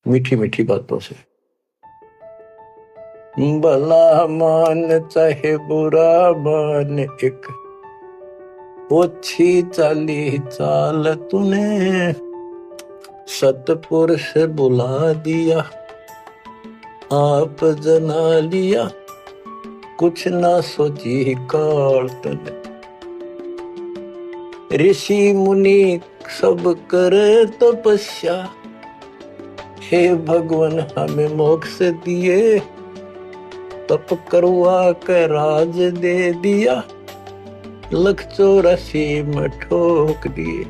मीठी मीठी बातों से। भला मान चाहे बुरा मान, एक ओछी चाली चाल तूने सतपुरुष बुला दिया, आप जना लिया, कुछ ना सोची काल तूने। ऋषि मुनि सब करे तपस्या, हे भगवान हमें मोक्ष दिए, तप करवा के राज दे दिया, 184 में ठोक दिए।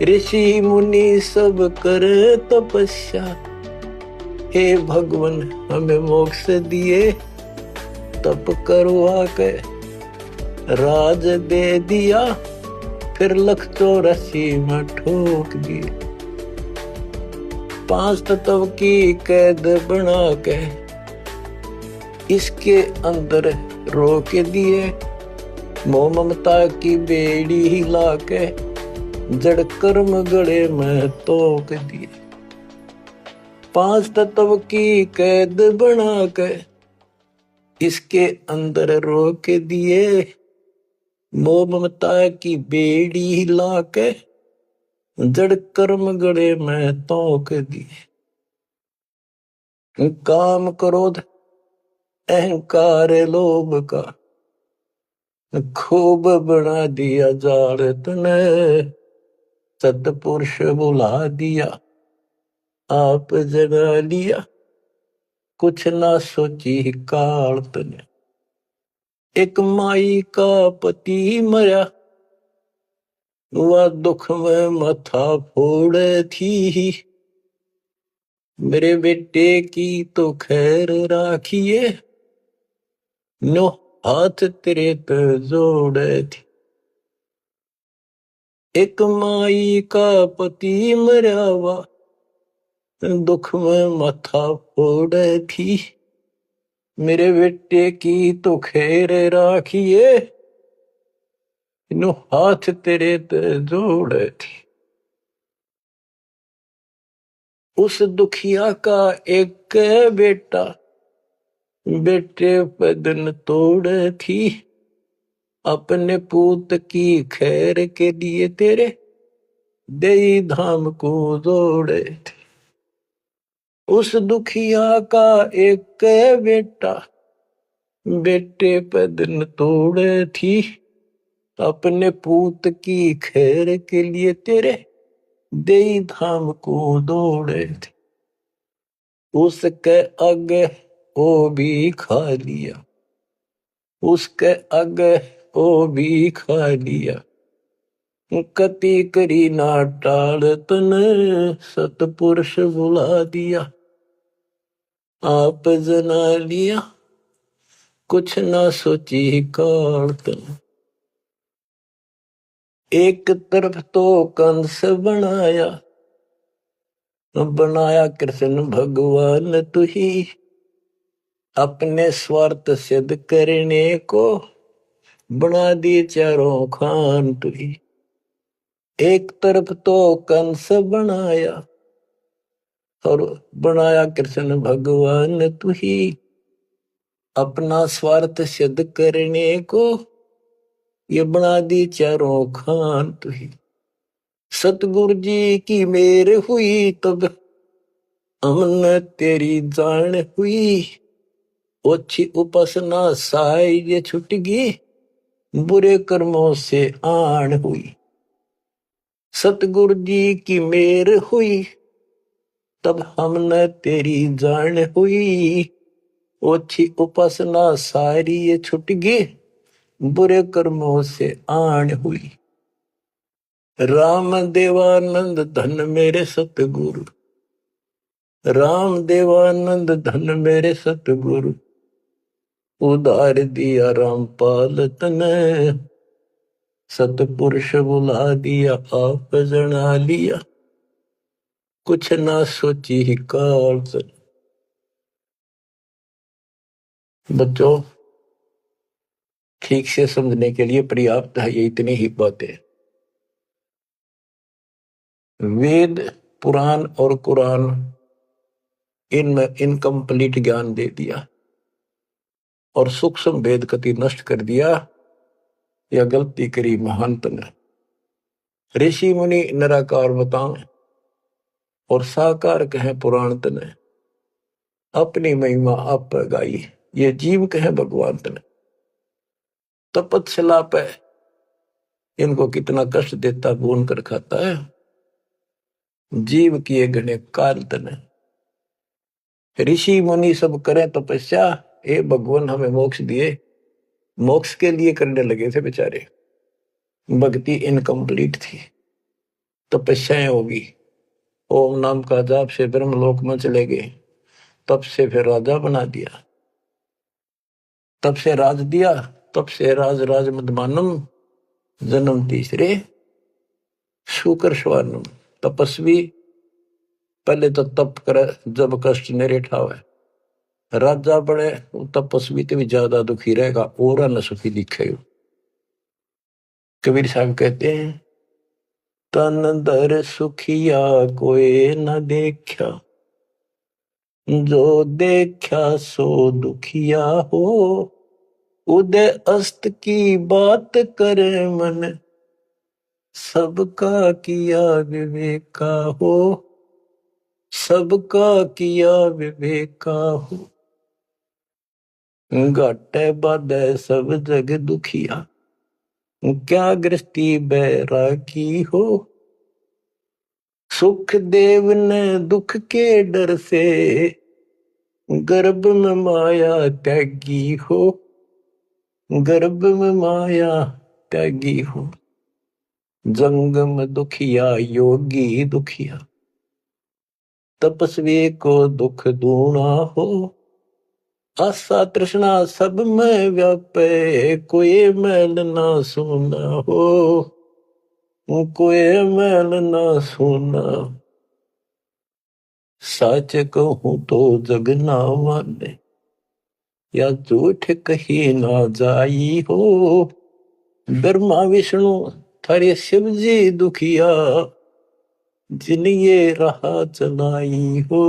ऋषि मुनि सब करे तपस्या, हे भगवान हमें मोक्ष दिए, तप करवा के राज दे दिया, फिर 184 में ठोक दिए। 5 तत्व की कैद बना के इसके अंदर रोक दिए, मोह ममता की बेड़ी हिला के जड़ कर्म गड़े में तोक दिए। 5 तत्व की कैद बना के इसके अंदर रोक दिए, मोह ममता की बेड़ी हिला के जड़ कर्म गड़े में तोक दिए। काम क्रोध अहंकार लोभ का खूब बना दिया जाड़ तूने, सतपुरुष बुला दिया, आप जगा लिया, कुछ ना सोची काल तूने। एक माई का पति मरा, वह दुख में माथा फोड़े थी, मेरे बेटे की तो खैर राखिए, नो हाथ तेरे पे जोड़े थी। एक माई का पति मरा, वह दुख में माथा फोड़े थी, मेरे बेटे की तो खैर राखिए, नो हाथ तेरे पे जोड़े थी। उस दुखिया का एक बेटा, बेटे बदन तोड़े थी, अपने पूत की खैर के लिए तेरे देई धाम को जोड़े थे। उस दुखिया का एक बेटा, बेटे बदन तोड़े थी, अपने पूत की खैर के लिए तेरे देई धाम को दौड़े थे। उसके आगे वो भी खा लिया, उसके आगे वो भी खा लिया, कति करी ना टाल तने, सतपुरुष बुला दिया, आप जना लिया, कुछ ना सोची काल तने। एक तरफ तो कंस बनाया, बनाया कृष्ण भगवान तू ही, अपने स्वार्थ सिद्ध करने को बना दिए चारों खान तू ही। एक तरफ तो कंस बनाया और बनाया कृष्ण भगवान तू ही, अपना स्वार्थ सिद्ध करने को ये बना दी चारों खान तू ही। सतगुरु जी की मेर हुई तब हमने तेरी जान हुई, ओछी उपासना साई छुट गई, बुरे कर्मों से आन हुई। सतगुरु जी की मेर हुई तब हमने तेरी जान हुई, ओछी उपासना सारी छुट गई, बुरे कर्मों से आन हुई। राम देवानंद धन मेरे सतगुरु, राम देवानंद धन मेरे सतगुरु, उधार दिया रामपाल तने, सतपुरुष बुला दिया, आप जना लिया, कुछ ना सोची काल तने। बच्चों, ठीक से समझने के लिए पर्याप्त है ये इतनी ही बातें। वेद पुराण और कुरान इनमें इनकम्प्लीट ज्ञान दे दिया और सूक्ष्म भेद कति नष्ट कर दिया। या गलती करी महंत ने। ऋषि मुनि निराकार बताओ और साकार कहे पुराण तने, अपनी महिमा आप गाई ये जीव कहे भगवान तने। तपस्या पे इनको कितना कष्ट देता भून कर खाता है। जीव किए गणे काल तने। ऋषि मुनि सब करें तपस्या, हे भगवान हमें मोक्ष दिए, मोक्ष के लिए करने लगे थे बेचारे। भक्ति इनकम्प्लीट थी, तपस्याएं होगी, ओम नाम का जाप से ब्रह्मलोक में चले गए, तब से फिर राजा बना दिया, तब से राज दिया, तब से राज राज मदमानम, जन्म तीसरे शुकर स्वानम। तपस्वी पहले तो तप करे जब कष्ट नहीं ठावे, राजा बड़े तपस्वी तो भी ज्यादा दुखी रहेगा और न सुखी दिखेगा। कबीर साहब कहते हैं तन दर सुखिया कोई न देखा, जो देखा सो दुखिया हो। उदय अस्त की बात करे मन, सबका किया विवेका हो, सबका किया विवेका हो। घाटे बाधे सब जग दुखिया, क्या गृहस्थी बैरागी हो। सुख देव ने दुख के डर से, गर्भ में माया त्यागी हो, गर्भ में माया त्यागी हो। जंगम दुखिया योगी दुखिया, तपस्वी को दुख दूना हो। आशा तृष्णा सब में व्यापे, कोई मैल ना सुना हो, कोई मैल ना सुना। सच कहूं तो जग ना माने, या झूठ कही ना जाई हो। ब्रह्मा विष्णु थारे शिव जी दुखिया, जिन ये राह चलाई हो,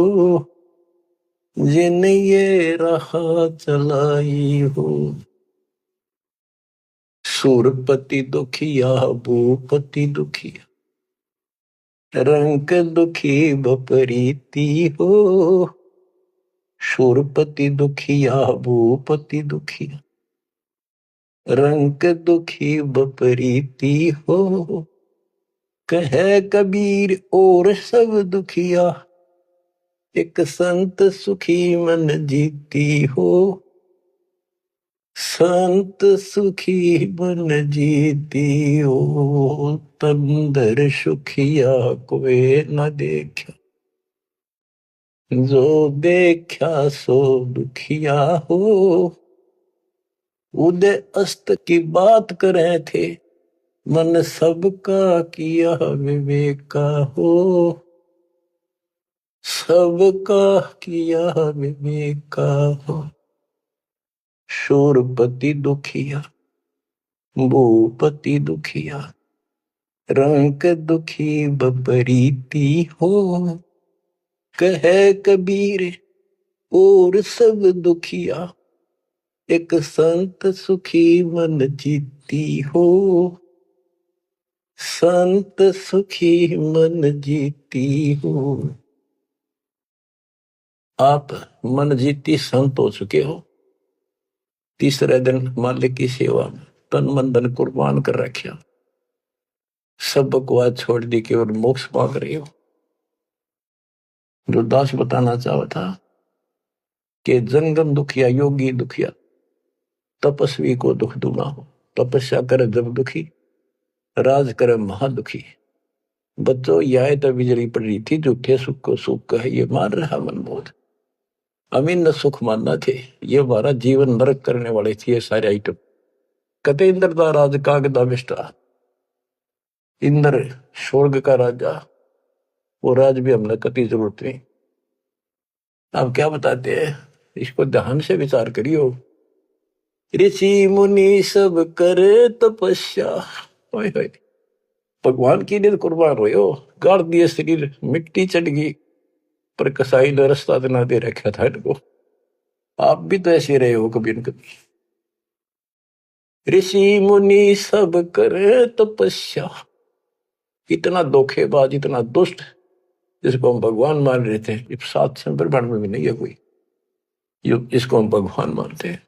जिन ये राह चलाई हो। सूरपति दुखिया भूपति दुखिया, रंग दुखी बपरीती हो। सूरपति दुखिया भूपति दुखिया, रंग दुखी बपरीती हो। कहे कबीर और सब दुखिया, एक संत सुखी मन जीती हो। संत सुखी मन जीती हो, तंदर सुखिया कोई न देखा, जो देखा सो दुखिया हो। उदय अस्त की बात करे थे, मन सबका किया विवेका हो, सबका किया विवेका हो। शूरपति दुखिया भूपति दुखिया, रंग दुखी बपरीती हो। कहे कबीर और सब दुखिया, एक संत सुखी मन जीती हो। संत सुखी मन जीती हो। आप मन जीती संत हो चुके हो। तीसरे दिन मालिक की सेवा में तन मन धन कुर्बान कर रखा, सब बकवास छोड़ दी के और मोक्ष मांग रही हो। जो दास बताना चाहा था कि जंगम दुखिया योगी दुखिया, तपस्वी को दुख दूना हो। तपस्या करे जब दुखी, राज करे महादुखी। बच्चों यह तो बिजली पड़ रही थी, झूठे सुख को सुख कहे ये मान रहा मनमोद। अमीन न सुख मानना थे, ये हमारा जीवन नरक करने वाले थे ये सारे आइटम। कते इंद्र का राज कागदा बिष्टा, इंद्र स्वर्ग का राजा, वो राज भी हमने कति जरूरत नहीं। अब क्या बताते हैं, इसको ध्यान से विचार करियो। ऋषि मुनि सब करे तपस्या, भगवान की लिए कुर्बान हो, गाड़ दिए शरीर, मिट्टी चढ़ गई, पर कसाई ने रास्ता बना दे रखा था इनको। आप भी तो ऐसे रहे हो कभी न कभी। ऋषि मुनि सब करे तपस्या, इतना धोखेबाज, इतना दुष्ट, जिसको हम भगवान मान रहे थे, ये 7 संप्रमण में भी नहीं है कोई इसको हम भगवान मानते हैं।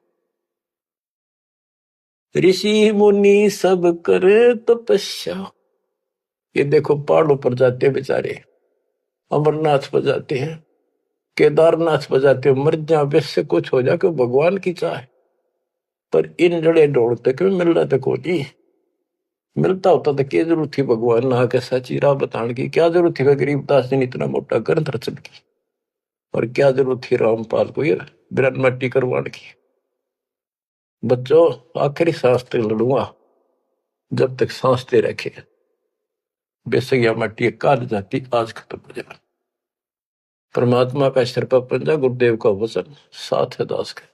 ऋषि मुनि सब करे तपस्या, ये देखो पहाड़ों पर जाते हैं बेचारे, अमरनाथ पर जाते हैं, केदारनाथ पर जाते हैं, मर जा वैसे कुछ हो जाके भगवान की चाह, पर इन जड़े ढोड़ते क्यों मिल रहा था कोई, मिलता होता तो क्या जरूरत थी भगवान ना के सच्ची राह बताने की, क्या जरूरत थी गरीबदास जी ने इतना मोटा ग्रंथ रचन की, और क्या जरूरत थी रामपाल को ये बिरन मट्टी करवाने की। बच्चों आखिरी सांस तक लड़ूंगा जब तक सांस दे रखे, बेशक यह मट्टी काट जाती आज खत्म हो जाए। परमात्मा का सिर पर पंजा, गुरुदेव का वचन साथ है दास का।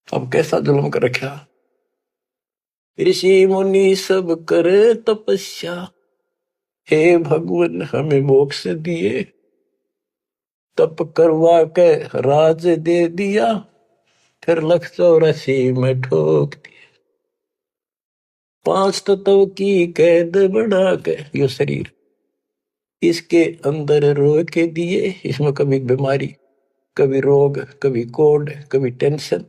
अब कैसा जुल्म कर रखा, ऋषि मुनि सब करे तपस्या, हे भगवान हमें मोक्ष दिए, तप करवा के राज दे दिया, फिर 184 में ठोक दिया। 5 तत्व की कैद बढ़ा के यो शरीर इसके अंदर रोक के दिए, इसमें कभी बीमारी, कभी रोग, कभी कोड, कभी टेंशन,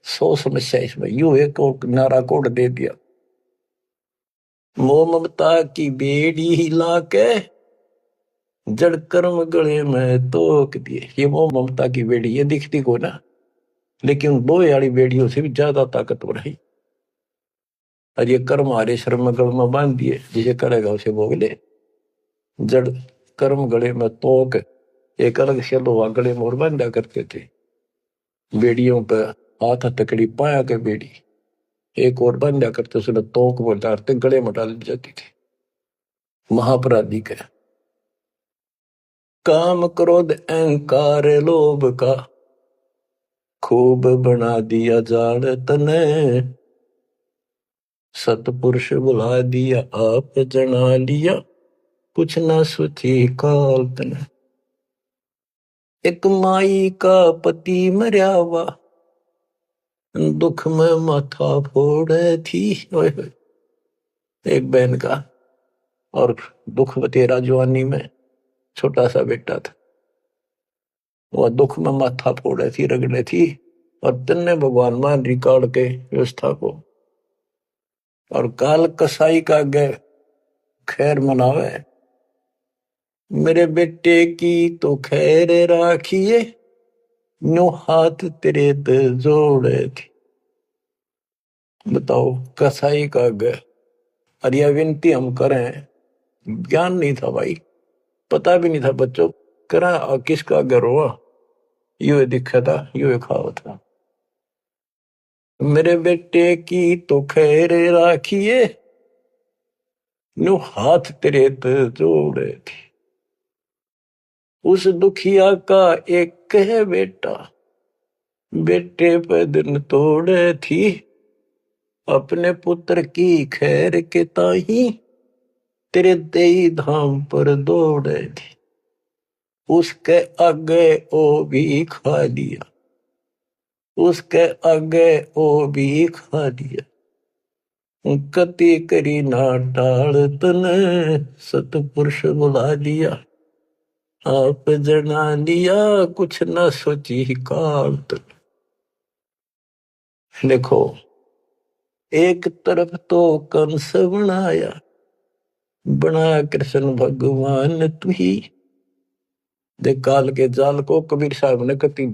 100 समस्या इसमें, यूं एक और नारा कोड दे दिया। मोह ममता की बेड़ी हिला के जड़ कर्म गले में तोक दिए। ये मोह ममता की बेड़ी ये दिखती को ना, लेकिन दो यारी बेड़ियों से भी ज्यादा ताकतवर है। और ये कर्म हरे शर्म गल में बांध दिए, जिसे करेगा उसे भोग ले। जड़ कर्म गले में तोक, एक अलग से लोग गले में और बांधा करते थे, बेड़ियों पर हाथ हथकड़ी पाया के बेड़ी एक और बांधा करते, उसने तोक में डालते गले में डाल दी जाती थी। महापराधी का काम क्रोध अहंकार लोभ का खूब बना दिया जाड़ तने, सतपुरुष बुला दिया आप जना लिया, कुछ ना सोची काल तने। एक माई का पति मरया हुआ, दुख में माथा फोड़े थी। एक बहन का और दुख तेरा जवानी में छोटा सा बेटा था, वह दुख में माथा फोड़े थी, रगड़े थी, और तन्ने भगवान मान रिकॉर्ड के व्यवस्था को, और काल कसाई का गए खैर मनावे, मेरे बेटे की तो खैर राखिए, नो हाथ तेरे ते जोड़े थी। बताओ कसाई का गए, और यह विनती हम करें, ज्ञान नहीं था भाई, पता भी नहीं था बच्चों, करा किसका घर हुआ, यू दिखा था, यू खावा था, मेरे बेटे की तो खैर राखिए, नो हाथ तेरे ते जोड़े थी। उस दुखिया का एक है बेटा, बेटे पे दिन तोड़े थी, अपने पुत्र की खैर के ताही तेरे देई धाम पर दौड़े थी। उसके आगे ओ भी खा लिया, उसके आगे ओ भी खा लिया, कति करी ना टाल तने, सतपुरुष बुला लिया आप जना लिया, कुछ ना सोची काल तक। देखो एक तरफ तो कंस बनाया, बना कृष्ण भगवान तू ही, देख काल के जाल को कबीर साहब ने कति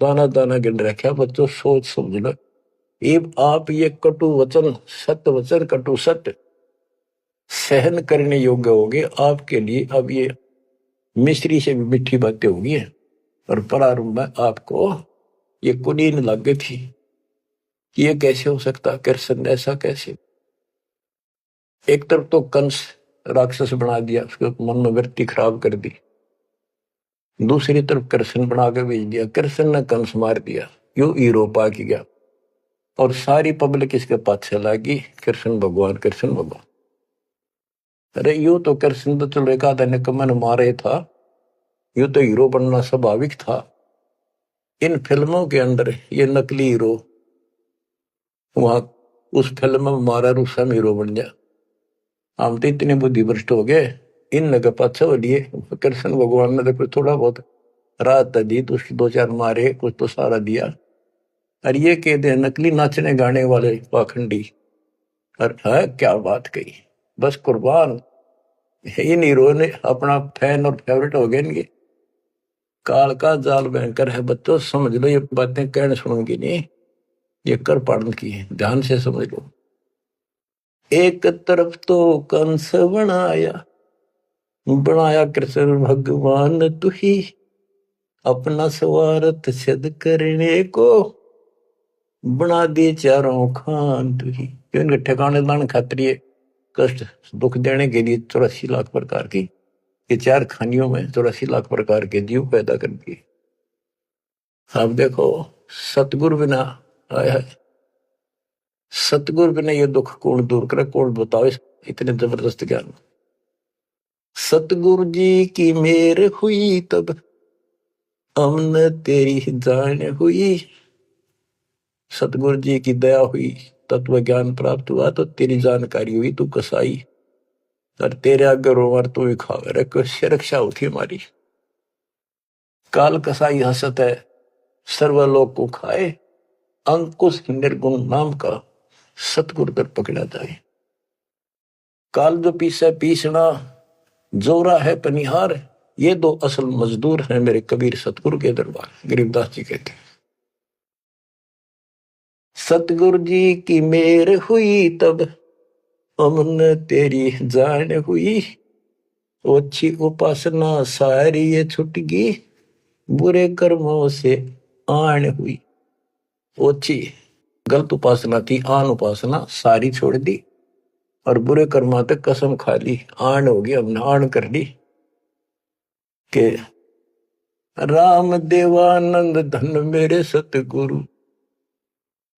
दाना दाना गिन रखा। बच्चों सोच समझ लो, अब आप ये कटु वचन, सत्य वचन, कटु सत्य सहन करने योग्य होगे आपके लिए। अब ये मिश्री से भी मीठी बातें होगी है, और प्रारंभ में आपको ये कुनीन लग गई थी कि ये कैसे हो सकता, कृष्ण ऐसा कैसे। एक तरफ तो कंस राक्षस बना दिया, उसके मन में वृत्ति खराब कर दी, दूसरी तरफ कृष्ण बना के भेज दिया, कृष्ण ने कंस मार दिया, यू हीरो पा की गया, और सारी पब्लिक इसके पाछे लगी, कृष्ण भगवान कृष्ण भगवान। अरे यूं तो कृष्ण तो चलो एक आधा निकम्मा ने मारे था, यूं तो हीरो बनना स्वाभाविक था। इन फिल्मों के अंदर ये नकली हीरो वहां उस फिल्म में मारा रूसा में हीरो बन जा। हम तो इतने बुद्धिभ्रष्ट हो गए इन नगर पाछा हो लिए। कृष्ण भगवान ने तो थोड़ा बहुत राहत दी तो उसकी दो चार मारे कुछ तो सारा दिया। और ये कहते हैं नकली नाचने गाने वाले पाखंडी। और है क्या बात कही, बस कुर्बान। इन हीरो ने अपना फैन और फेवरेट हो गए इनके। काल का जाल भयंकर है बच्चों, समझ लो ये बातें कहने सुनूंगी नहीं, ये कर पाड़न की है, ध्यान से समझ लो। एक तरफ तो कंस बनाया, बनाया कृष्ण भगवान तू ही, अपना स्वार्थ सिद्ध करने को बना दिए चारों खान तू ही। क्यों इनके ठिकाने दान खातिर कष्ट दुख देने के लिए 84 लाख प्रकार की ये चार खानियों में 84 लाख प्रकार के जीव पैदा कर दिए। अब देखो सतगुरु बिना आया है, सतगुरु बिना ये दुख कौन दूर करे, कौन बताओ इतने जबरदस्त ज्ञान। सतगुरु जी की मेहर हुई तब हमने तेरी जान हुई। सतगुरु जी की दया हुई, तत्व ज्ञान प्राप्त हुआ तो तेरी जानकारी हुई, तू कसाई और तेरे आगे रोवर तू ही खावे रे, कुछ रक्षा होती हमारी। काल कसाई हसत है सर्वलोक को खाए, अंकुश निर्गुण नाम का सतगुरु पर पकड़ा जाए। काल जो पीसे पीसना, जोरा है पनिहार, ये दो असल मजदूर हैं मेरे कबीर सतगुरु के दरबार। गरीबदास जी कहते हैं सतगुरु जी की मेहर हुई तब हमने तेरी जान हुई। ओछी उपासना सारी ये छुट गई, बुरे कर्मों से आन हुई। ओछी गलत उपासना थी, आन उपासना सारी छोड़ दी और बुरे कर्मा तक कसम खा ली, आन हो गई, हमने आन कर ली के राम देवानंद धन मेरे सतगुरु,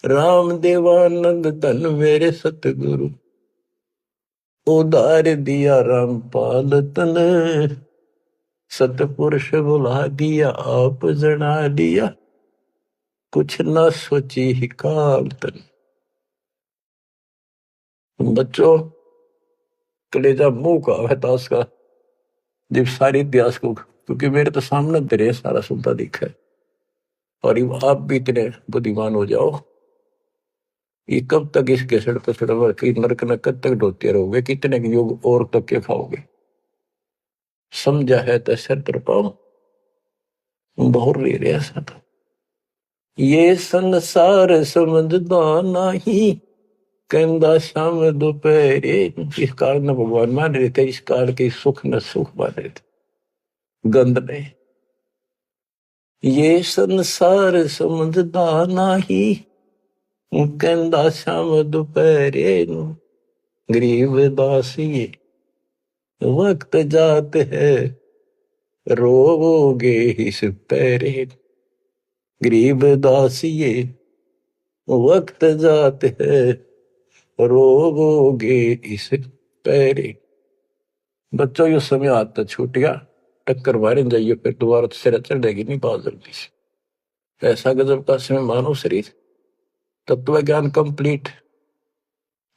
राम देवानंद धन मेरे सतगुरु, उधार दिया रामपाल तन, सतपुरुष बुला दिया आप जना दिया, कुछ ना सोची ही काल तन। बच्चों कलेजा मुंह का है ताश का जब सारी इतिहास को, क्योंकि मेरे तो सामने तेरे सारा सुनता दिखा है। और आप भी इतने बुद्धिमान हो जाओ, ये कब तक इस केसड़ कचड़ की नरक न कब तक ढोते रहोगे, कितने योग और तक के खाओगे। समझा है तो सर तर पाओ बहुत ले रहे ऐसा था। ये संसार समझदा नहीं, कहंदा शाम दोपहरे। इस काल न भगवान मान रहे थे, इस काल के सुख न सुख मान रहे थे गंद ने। ये संसार समझदा नहीं, कहंदा शाम दोपहरे। गरीबदास ये वक्त जात है रोगे इस पैरे। गरीबदास ये वक्त जात है रोगे इस पैरे। बच्चों ये समय आता छूट गया, टक्कर मारे जाइए फिर दोबारा तो सिर चढ़ेगी नहीं बहुत जल्दी से। ऐसा गजब का समय मानो शरीर, तत्व ज्ञान कंप्लीट,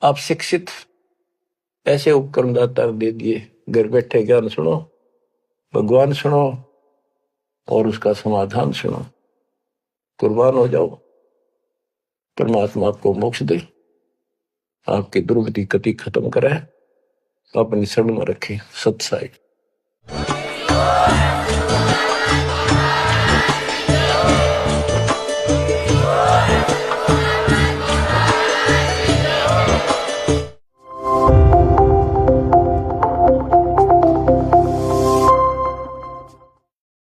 आप शिक्षित, ऐसे उपकरण दाता दे दिए। घर बैठे ज्ञान सुनो, भगवान सुनो और उसका समाधान सुनो, कुर्बान हो जाओ। परमात्मा आपको मोक्ष दे, आपकी दुर्गति कति खत्म करे, अपनी शरण में रखे। सत्साई।